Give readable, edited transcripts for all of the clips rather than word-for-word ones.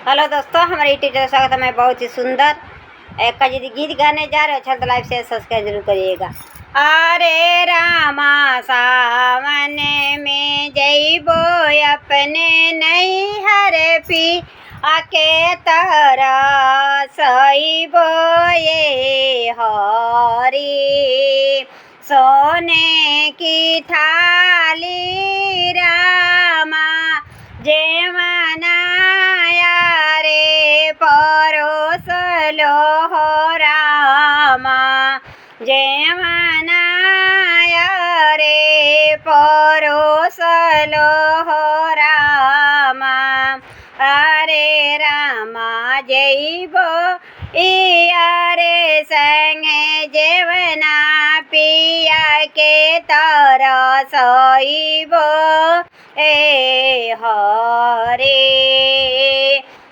Hello दोस्तों, हमारे YouTube channel स्वागत है। मैं बहुत ही सुंदर एक का यदि गीत गाने जा रहे हो अच्छा तो लाइक शेयर सब्सक्राइब जरूर करिएगा। अरे रामा सावन में जइबो अपने नैहर पी आके तरह सइबो ये हरी सोने की थाली रामा जेवना परोस लो हो रामा जेवना रे परोस लो हो रामा। अरे रामा जइबो रे संगे जेवना पिया के तरह सइबो ए हरे।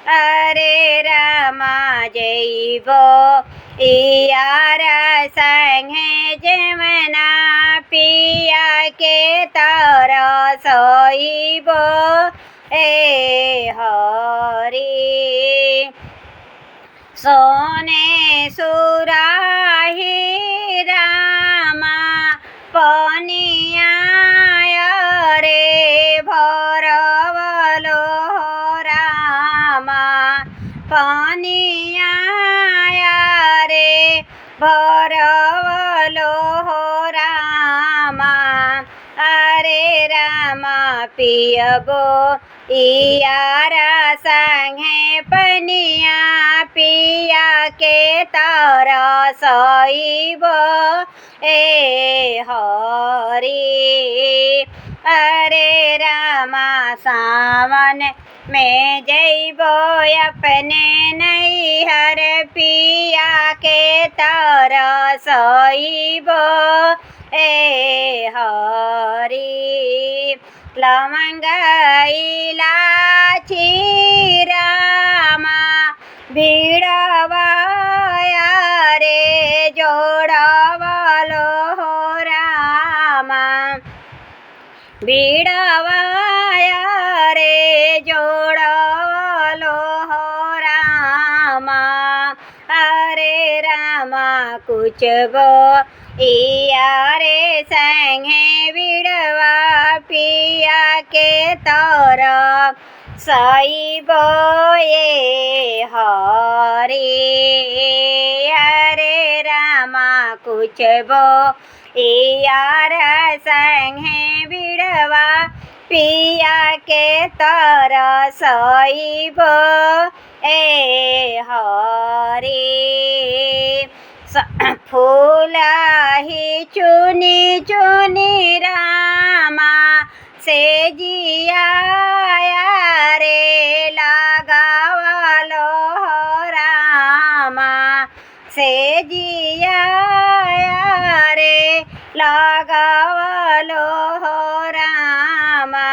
अरे रामा जइबो यारा संगे जेवना पिया के तरह सइबो ए हरी सोने सुराही रामा पनिया रे भरवलो रामा पनिया रे भरवलो हो रामा। अरे रामा पियबो यारा संगे पनिया पिया के तरह सइबो ए हरी। अरे रामा सावन में जइबो अपने नैहर पिया के तरह सइबो ए हरी। लवंग इलाची रामा भिड़वा रे जोड़वलो हो रामा भिड़वा रे जोड़वलो हो रामा। अरे रामा कुचबो रे संगे बिड़वा पिया के तरह सइबो ये हरी। अरे रामा कुचबो यारा संगे बिड़वा पिया के तरह सइबो ए हरी। फूलही चुनी चुनी रामा से जिया रे लगावलो हो रामा से जिया रे लगावलो हो रामा।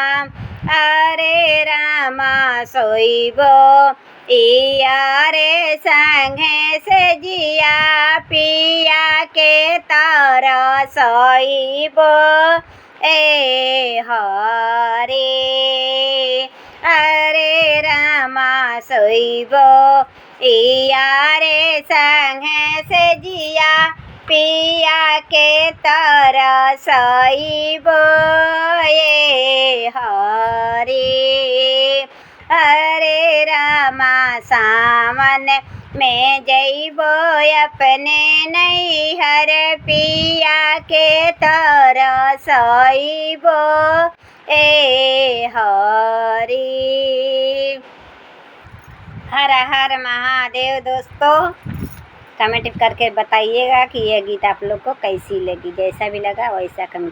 अरे रामा सोइबो रे संगे से जिया पिया के तरह सइबो ए हरी। अरे रामा सोइबो रे संगे से जिया पिया के तरह सइबो ए हरी। अरे रामा सावन में जइबो अपने नैहर पिया के तरह सइबो ए हरी। हर हर महादेव। दोस्तों कमेंट करके बताइएगा कि यह गीत आप लोग को कैसी लगी। जैसा भी लगा वैसा कमेंट